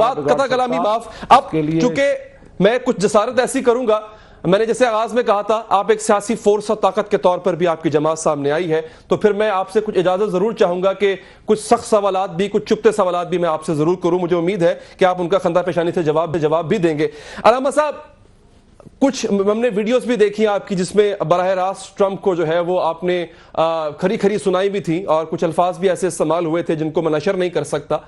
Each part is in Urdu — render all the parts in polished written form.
بات قطع کلامی معاف. اب چونکہ میں کچھ جسارت ایسی کروں گا، میں نے جیسے آغاز میں کہا تھا آپ ایک سیاسی فورس اور طاقت کے طور پر بھی آپ کی جماعت سامنے آئی ہے، تو پھر میں آپ سے کچھ اجازت ضرور چاہوں گا کہ کچھ سخت سوالات بھی، کچھ چپتے سوالات بھی میں آپ سے ضرور کروں. مجھے امید ہے کہ آپ ان کا خندہ پیشانی سے جواب بھی دیں گے. علامہ صاحب، کچھ ہم نے ویڈیوز بھی دیکھی آپ کی جس میں براہ راست ٹرمپ کو جو ہے وہ آپ نے کھری سنائی بھی تھی، اور کچھ الفاظ بھی ایسے استعمال ہوئے تھے جن کو میں نشر نہیں کر سکتا.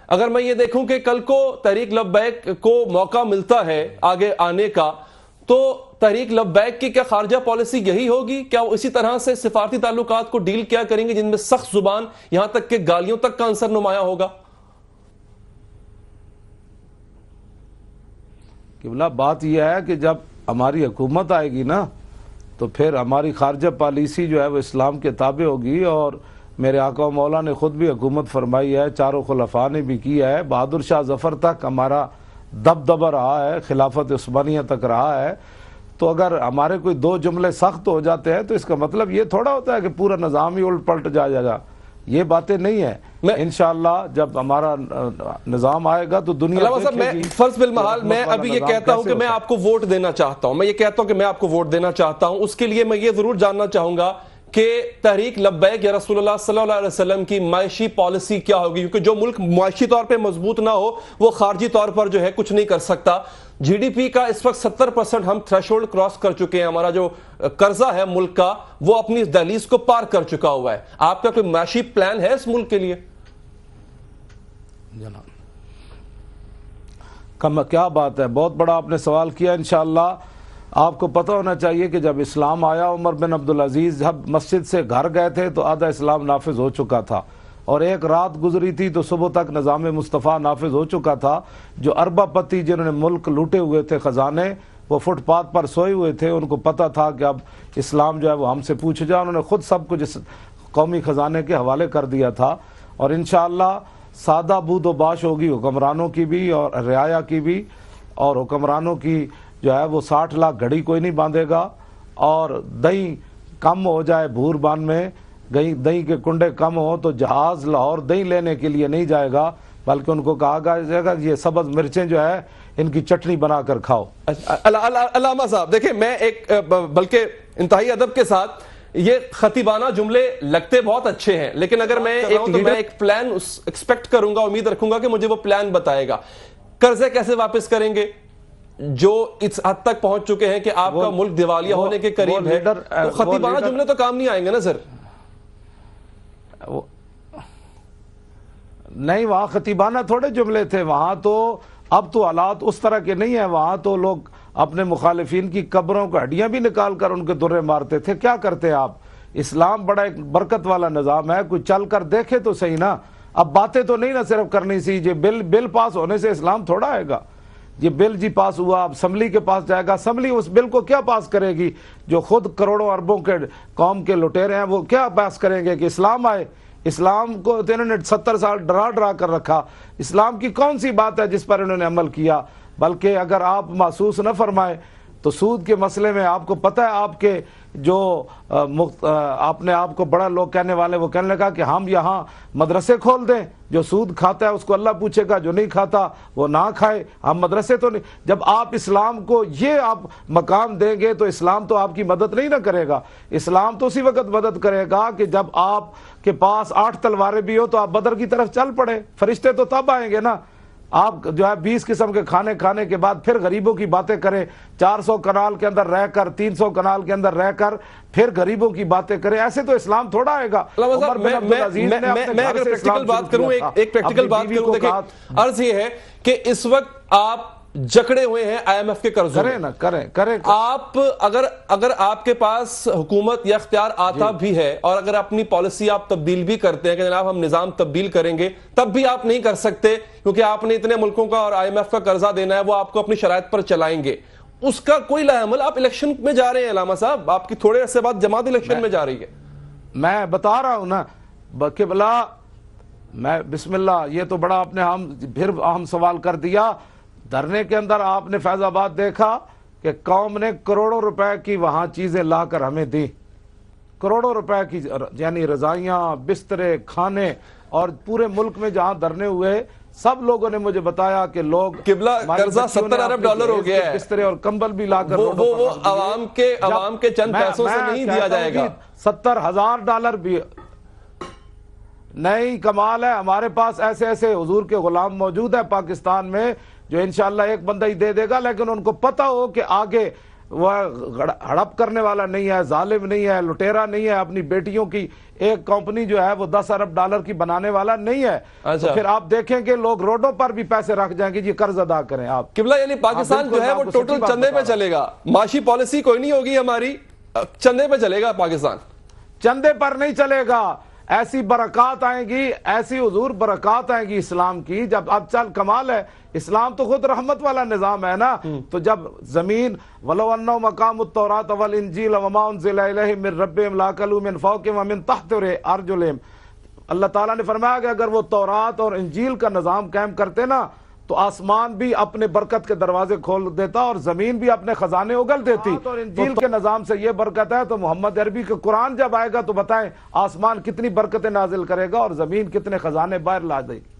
اگر میں یہ دیکھوں کہ کل کو تحریک لبیک کو موقع ملتا ہے آگے آنے کا، تو تحریک لبیک کی کیا خارجہ پالیسی یہی ہوگی؟ کیا وہ اسی طرح سے سفارتی تعلقات کو ڈیل کیا کریں گے جن میں سخت زبان، یہاں تک کہ گالیوں تک کا عنصر نمایاں ہوگا؟ قبلہ بات یہ ہے کہ جب ہماری حکومت آئے گی نا تو پھر ہماری خارجہ پالیسی جو ہے وہ اسلام کے تابع ہوگی. اور میرے آقا و مولا نے خود بھی حکومت فرمائی ہے، چاروں خلفاء نے بھی کی ہے، بہادر شاہ ظفر تک ہمارا دبدبہ رہا ہے، خلافت عثمانیہ تک رہا ہے. تو اگر ہمارے کوئی دو جملے سخت ہو جاتے ہیں تو اس کا مطلب یہ تھوڑا ہوتا ہے کہ پورا نظام ہی الٹ پلٹ جائے گا. یہ باتیں نہیں ہیں. انشاءاللہ جب ہمارا نظام آئے گا تو دنیا علامہ صاحب، میں فرض بالمحال میں ابھی یہ کہتا ہوں کہ میں آپ کو ووٹ دینا چاہتا ہوں، اس کے لیے میں یہ ضرور جاننا چاہوں گا کہ تحریک لبیک یا رسول اللہ صلی اللہ علیہ وسلم کی معاشی پالیسی کیا ہوگی؟ کیونکہ جو ملک معاشی طور پہ مضبوط نہ ہو وہ خارجی طور پر جو ہے کچھ نہیں کر سکتا. جی ڈی پی کا اس وقت 70% ہم تھریشولڈ کراس کر چکے ہیں. ہمارا جو قرضہ ہے ملک کا وہ اپنی دہلیز کو پار کر چکا ہوا ہے. آپ کا کوئی معاشی پلان ہے اس ملک کے لیے؟ جناب کیا بات ہے، بہت بڑا آپ نے سوال کیا. انشاءاللہ آپ کو پتہ ہونا چاہیے کہ جب اسلام آیا، عمر بن عبدالعزیز جب مسجد سے گھر گئے تھے تو آدھا اسلام نافذ ہو چکا تھا، اور ایک رات گزری تھی تو صبح تک نظام مصطفیٰ نافذ ہو چکا تھا. جو اربہ پتی جنہوں نے ملک لوٹے ہوئے تھے خزانے، وہ فٹ پاتھ پر سوئے ہوئے تھے. ان کو پتہ تھا کہ اب اسلام جو ہے وہ ہم سے پوچھ جائے. انہوں نے خود سب کچھ اس قومی خزانے کے حوالے کر دیا تھا. اور انشاءاللہ سادہ بود و باش ہوگی حکمرانوں کی بھی اور رعایا کی بھی. اور حکمرانوں کی جو ہے وہ 60 لاکھ گھڑی کوئی نہیں باندھے گا. اور دہی کم ہو جائے بھور بان میں، دہی کے کنڈے کم ہوں تو جہاز لاہور دہی لینے کے لیے نہیں جائے گا، بلکہ ان کو کہا جائے گا یہ سبز مرچیں جو ہے ان کی چٹنی بنا کر کھاؤ. علامہ صاحب دیکھیں، میں ایک بلکہ انتہائی ادب کے ساتھ، یہ خطیبانہ جملے لگتے بہت اچھے ہیں، لیکن اگر میں ایک پلان ایکسپیکٹ کروں گا، امید رکھوں گا کہ مجھے وہ پلان بتائے گا. قرضے کیسے واپس کریں گے جو اس حد تک پہنچ چکے ہیں کہ آپ کا ملک دیوالیہ ہونے کے قریب ہے؟ تو خطیبانہ جملے تو کام نہیں آئیں گے نا سر؟ نہیں، وہاں خطیبانہ تھوڑے جملے تھے. وہاں تو اب تو حالات اس طرح کے نہیں ہیں. وہاں تو لوگ اپنے مخالفین کی قبروں کو ہڈیاں بھی نکال کر ان کے درے مارتے تھے. کیا کرتے آپ؟ اسلام بڑا ایک برکت والا نظام ہے، کوئی چل کر دیکھے تو صحیح نا. اب باتیں تو نہیں نہ صرف کرنی سی. یہ بل پاس ہونے سے اسلام تھوڑا آئے گا. یہ بل جی پاس ہوا، اب اسمبلی کے پاس جائے گا. اسمبلی اس بل کو کیا پاس کرے گی؟ جو خود کروڑوں اربوں کے قوم کے لٹیرے ہیں وہ کیا پاس کریں گے کہ اسلام آئے؟ اسلام کو انہوں نے 70 سال ڈرا کر رکھا. اسلام کی کون سی بات ہے جس پر انہوں نے عمل کیا؟ بلکہ اگر آپ محسوس نہ فرمائیں تو سود کے مسئلے میں آپ کو پتہ ہے، آپ کے جو آپ نے آپ کو بڑا لوگ کہنے والے وہ کہنے لگا کہ ہم یہاں مدرسے کھول دیں، جو سود کھاتا ہے اس کو اللہ پوچھے گا، جو نہیں کھاتا وہ نہ کھائے. ہم مدرسے تو نہیں. جب آپ اسلام کو یہ آپ مقام دیں گے تو اسلام تو آپ کی مدد نہیں نہ کرے گا. اسلام تو اسی وقت مدد کرے گا کہ جب آپ کے پاس 8 تلواریں بھی ہو تو آپ بدر کی طرف چل پڑے. فرشتے تو تب آئیں گے نا. آپ جو ہے 20 قسم کے کھانے کے بعد پھر غریبوں کی باتیں کریں، 400 کنال کے اندر رہ کر، 300 کنال کے اندر رہ کر پھر غریبوں کی باتیں کریں. ایسے تو اسلام تھوڑا آئے گا. میں اگر پریکٹیکل بات کروں، ایک پریکٹیکل بات کروں، دیکھیں عرض یہ ہے کہ اس وقت آپ جکڑے ہوئے ہیں آئی ایم ایف کے قرضوں میں. کریں آپ اگر آپ کے پاس حکومت یا اختیار آتا بھی ہے اور اگر اپنی پالیسی آپ تبدیل بھی کرتے ہیں کہ جناب ہم نظام تبدیل کریں گے، تب بھی آپ نہیں کر سکتے کیونکہ آپ نے اتنے ملکوں کا اور آئی ایم ایف کا قرضہ دینا ہے، وہ آپ کو اپنی شرائط پر چلائیں گے. اس کا کوئی لا عمل. آپ الیکشن میں جا رہے ہیں علامہ صاحب، آپ کی تھوڑے عرصے بعد جماعت الیکشن میں جا رہی ہے. میں بتا رہا ہوں نا کہ بلا میں بسم اللہ، یہ تو بڑا آپ نے پھر اہم سوال کر دیا. دھرنے کے اندر آپ نے فیض آباد دیکھا کہ قوم نے کروڑوں روپے کی وہاں چیزیں لا کر ہمیں دی. کروڑوں روپے کی، یعنی رضائیاں، بسترے، کھانے. اور پورے ملک میں جہاں دھرنے ہوئے سب لوگوں نے مجھے بتایا کہ لوگ قبلہ قرضہ 70 ارب ڈالر ہو گیا ہے، بسترے اور کمبل بھی لا کر وہ عوام کے چند پیسوں سے نہیں دیا جائے گا، 70,000 ڈالر بھی نہیں. کمال ہے، ہمارے پاس ایسے ایسے حضور کے غلام موجود ہیں پاکستان میں جو انشاءاللہ ایک بندہ ہی دے دے گا، لیکن ان کو پتہ ہو کہ آگے وہ ہڑپ کرنے والا نہیں ہے، ظالم نہیں ہے، لٹیرا نہیں ہے، اپنی بیٹیوں کی ایک کمپنی جو ہے وہ 10 ارب ڈالر کی بنانے والا نہیں ہے. تو پھر آپ دیکھیں کہ لوگ روڈوں پر بھی پیسے رکھ جائیں گے جی قرض ادا کریں آپ. قبلہ یعنی پاکستان جو ہے وہ ٹوٹل چندے پہ چلے گا، معاشی پالیسی کوئی نہیں ہوگی ہماری، چندے پہ چلے گا پاکستان. چندے پر نہیں چلے گا، ایسی برکات آئیں گی، ایسی حضور برکات آئیں گی اسلام کی. جب اب چل کمال ہے، اسلام تو خود رحمت والا نظام ہے نا. تو جب زمین وَلَوْ أَنَّهُمْ أَقَامُوا التَّوْرَاةَ وَالْإِنْجِيلَ وَمَا أُنزِلَ إِلَيْهِم مِّن رَّبِّهِمْ لَأَكَلُوا مِن فَوْقِهِمْ وَمِن تَحْتِ أَرْجُلِهِمْ. اللہ تعالیٰ نے فرمایا کہ اگر وہ تورات اور انجیل کا نظام قائم کرتے نا تو آسمان بھی اپنے برکت کے دروازے کھول دیتا اور زمین بھی اپنے خزانے اگل دیتی. اور انجیل کے نظام سے یہ برکت ہے، تو محمد عربی کا قرآن جب آئے گا تو بتائیں آسمان کتنی برکتیں نازل کرے گا اور زمین کتنے خزانے باہر لا دے گی.